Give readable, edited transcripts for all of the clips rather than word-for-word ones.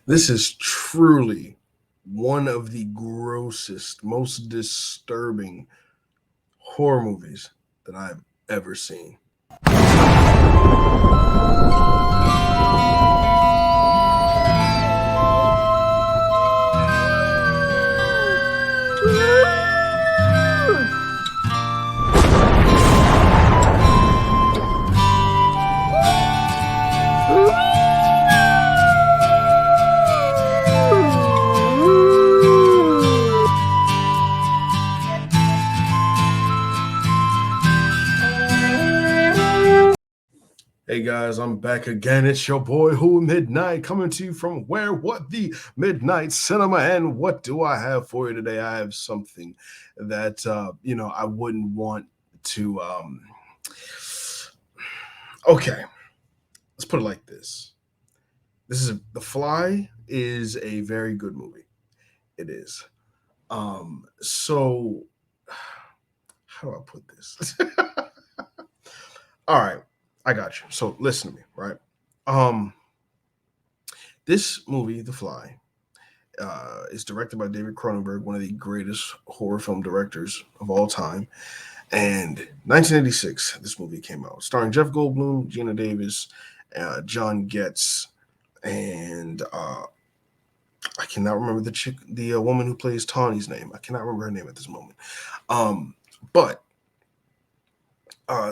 This is truly one of the grossest, most disturbing horror movies that I've ever seen. Hey guys, I'm back again. It's your boy Who Midnight coming to you from where what the Midnight Cinema. And what do I have for you today? I have something that I wouldn't want to okay, let's put it like this. The Fly is a very good movie. It is. So how do I put this? All right, I got you. So listen to me, right? Um, this movie, The Fly, is directed by David Cronenberg, one of the greatest horror film directors of all time. And 1986, this movie came out, starring Jeff Goldblum, Geena Davis, John Getz, and I cannot remember the woman who plays Tawny's name. I cannot remember her name at this moment. But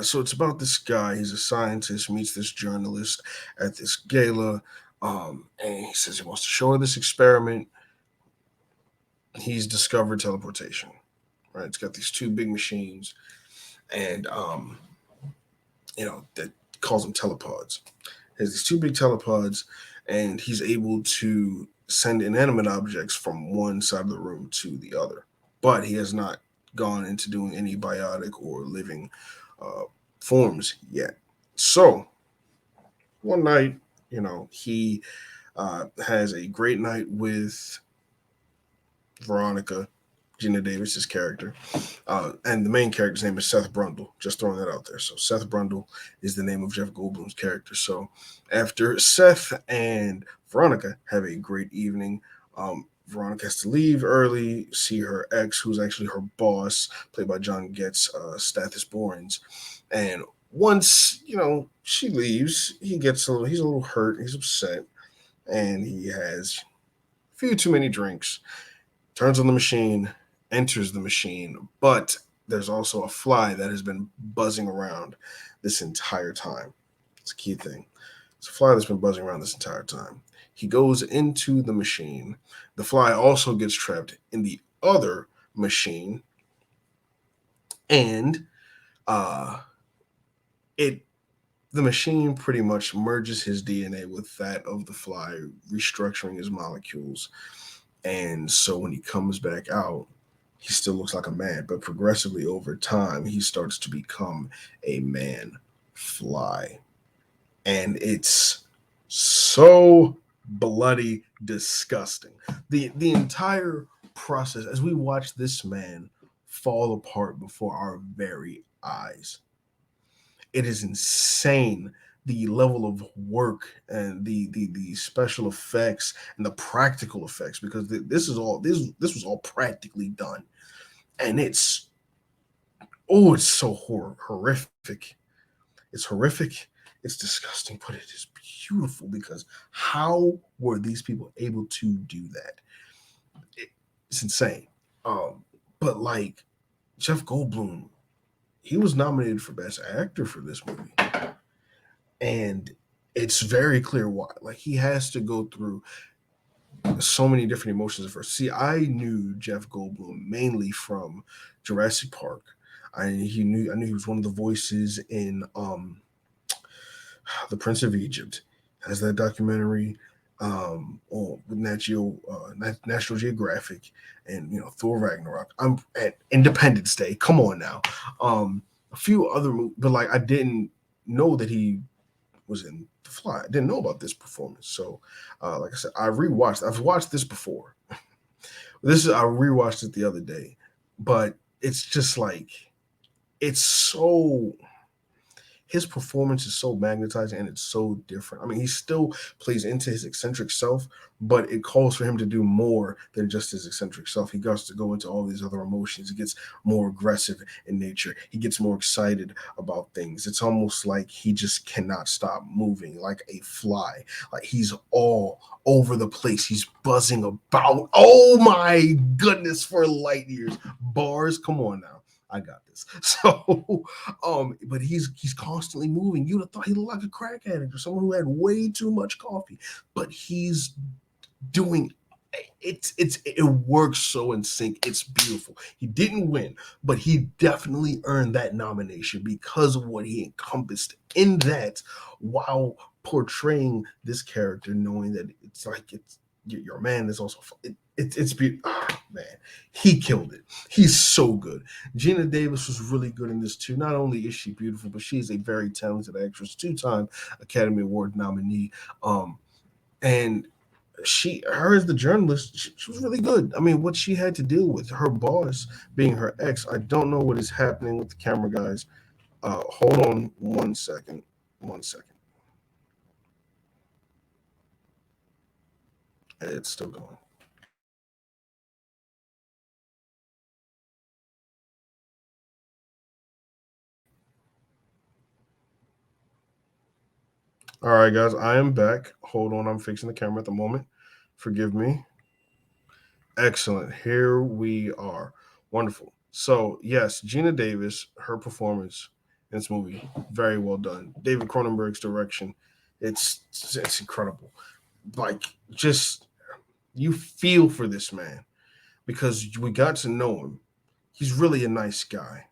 so it's about this guy. He's a scientist, meets this journalist at this gala, and he says he wants to show her this experiment. He's discovered teleportation. Right, it's got these two big machines, and that calls them telepods. There's these two big telepods, and he's able to send inanimate objects from one side of the room to the other. But he has not gone into doing any biotic or living uh, forms yet. So one night, he has a great night with Veronica, Gina Davis's character, and the main character's name is Seth Brundle. Just throwing that out there. So Seth Brundle is the name of Jeff Goldblum's character. So after Seth and Veronica have a great evening, Veronica has to leave early, see her ex, who's actually her boss, played by John Getz, Stathis Borans. And once she leaves, he's a little hurt, he's upset, and he has a few too many drinks. Turns on the machine, enters the machine, but there's also a fly that has been buzzing around this entire time. It's a key thing. It's a fly that's been buzzing around this entire time. He goes into the machine. The fly also gets trapped in the other machine, and uh, it the machine pretty much merges his DNA with that of the fly, restructuring his molecules. And so when he comes back out, he still looks like a man, but progressively over time, he starts to become a man fly. And it's so bloody disgusting. The entire process as we watch this man fall apart before our very eyes. It is insane the level of work and the special effects and the practical effects, because this was all practically done, and it's so horrific. It's horrific. It's disgusting, but it is beautiful, because how were these people able to do that? It's insane. But like Jeff Goldblum, he was nominated for Best Actor for this movie, and it's very clear why. Like, he has to go through so many different emotions at first. See, I knew Jeff Goldblum mainly from Jurassic Park. I knew he was one of the voices in The Prince of Egypt. Has that documentary with National Geographic, and Thor Ragnarok. I'm at Independence Day. Come on now. A few other movies, but like I didn't know that he was in The Fly. I didn't know about this performance. So, like I said, I've watched this before. I rewatched it the other day, but it's just like it's so his performance is so magnetizing and it's so different. I mean, he still plays into his eccentric self, but it calls for him to do more than just his eccentric self. He gets to go into all these other emotions. He gets more aggressive in nature. He gets more excited about things. It's almost like he just cannot stop moving like a fly. Like he's all over the place. He's buzzing about. Oh my goodness, for light years. Bars, come on now. I got this. So, but he's constantly moving. You'd have thought he looked like a crack addict or someone who had way too much coffee, but he's doing it works so in sync. It's beautiful. He didn't win, but he definitely earned that nomination because of what he encompassed in that, while portraying this character, knowing that it's like it's your man is also it's beautiful. Oh, man, he killed it. He's so good. Geena Davis was really good in this too. Not only is she beautiful, but she's a very talented actress, two-time Academy Award nominee. And her as the journalist, she was really good. I mean, what she had to deal with, her boss being her ex. I don't know what is happening with the camera, guys. Hold on 1 second. 1 second. It's still going. All right, guys, I am back. Hold on, I'm fixing the camera at the moment. Forgive me. Excellent. Here we are. Wonderful. So, yes, Geena Davis, her performance in this movie, very well done. David Cronenberg's direction, it's incredible. Like, just you feel for this man because we got to know him. He's really a nice guy.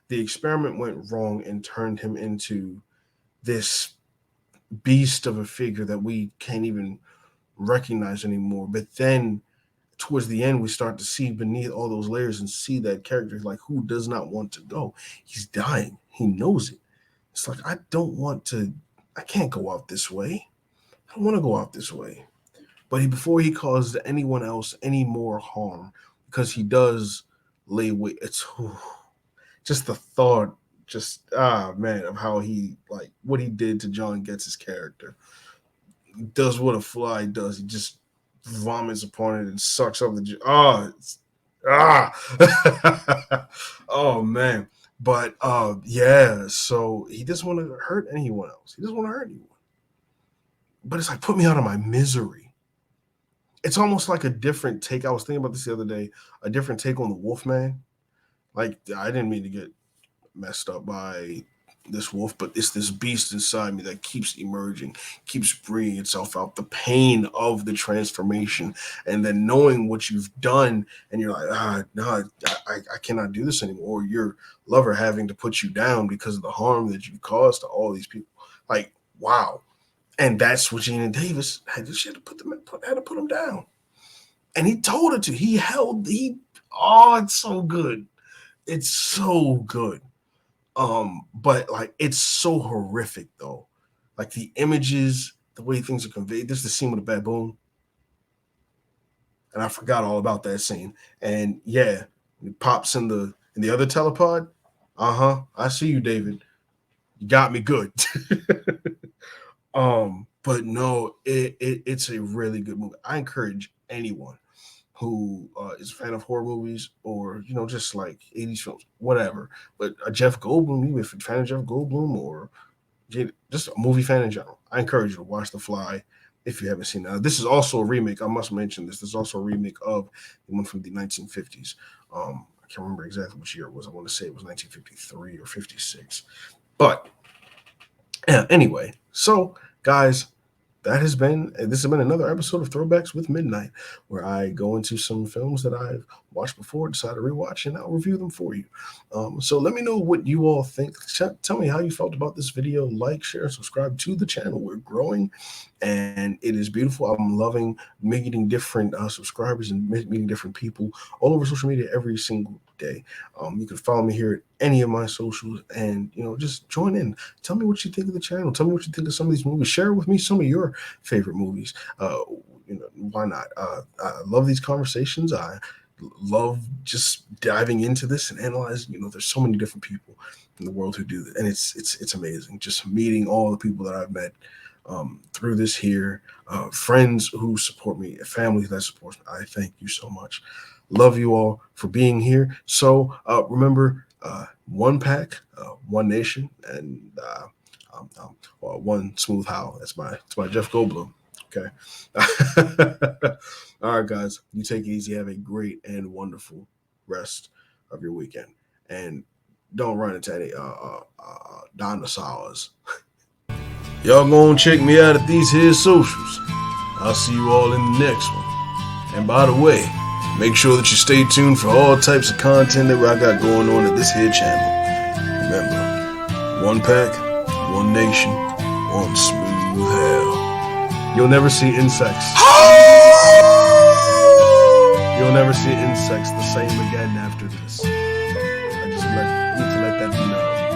The experiment went wrong and turned him into this beast of a figure that we can't even recognize anymore. But then towards the end, we start to see beneath all those layers and see that character, like, who does not want to go? He's dying. He knows it. It's like, I can't go out this way. I don't want to go out this way. But before he causes anyone else any more harm, because he does lay wait, just the thought, man, of how he, like, what he did to John Getz's character. He does what a fly does. He just vomits upon it and sucks up the oh man. But yeah, so he doesn't want to hurt anyone else. He doesn't want to hurt anyone. But it's like, put me out of my misery. It's almost like a different take. I was thinking about this the other day, a different take on the Wolfman. Like, I didn't mean to get messed up by this wolf, but it's this beast inside me that keeps emerging, keeps bringing itself out. The pain of the transformation, and then knowing what you've done, and you're like, no, I cannot do this anymore. Or your lover having to put you down because of the harm that you've caused to all these people. Like, wow. And that's what Geena Davis had. She had to put him down, and he told her to. It's so good. It's so good. But like, it's so horrific though. Like, the images, the way things are conveyed. There's the scene with the baboon, and I forgot all about that scene. And yeah, it pops in the other telepod. I see you, David. You got me good. But no, it's a really good movie. I encourage anyone who is a fan of horror movies, or just like 80s films, whatever. But a Jeff Goldblum, you if you're a fan of Jeff Goldblum, or just a movie fan in general, I encourage you to watch The Fly if you haven't seen it. This is also a remake. I must mention this. This is also a remake of the one from the 1950s. I can't remember exactly which year it was. I want to say it was 1953 or 56. But yeah, anyway, so guys, this has been another episode of Throwbacks with Midnight, where I go into some films that I've watched before, decide to rewatch, and I'll review them for you. So let me know what you all think. Tell me how you felt about this video. Like, share, subscribe to the channel. We're growing, and it is beautiful. I'm loving meeting different subscribers and meeting different people all over social media every single day. You can follow me here at any of my socials, and just join in. Tell me what you think of the channel. Tell me what you think of some of these movies. Share with me some of your favorite movies. Why not? I love these conversations. love just diving into this and analyzing. There's so many different people in the world who do this, and it's amazing. Just meeting all the people that I've met through this here, friends who support me, family that supports me. I thank you so much. Love you all for being here. So remember, one pack, one nation, and one smooth howl. That's my Jeff Goldblum. Okay. All right, guys. You take it easy. Have a great and wonderful rest of your weekend, and don't run into any dinosaurs. Y'all gonna check me out at these here socials. I'll see you all in the next one. And by the way, make sure that you stay tuned for all types of content that I got going on at this here channel. Remember, one pack, one nation, one smooth hell. You'll never see insects. You'll never see insects the same again after this. I just need to let that be known.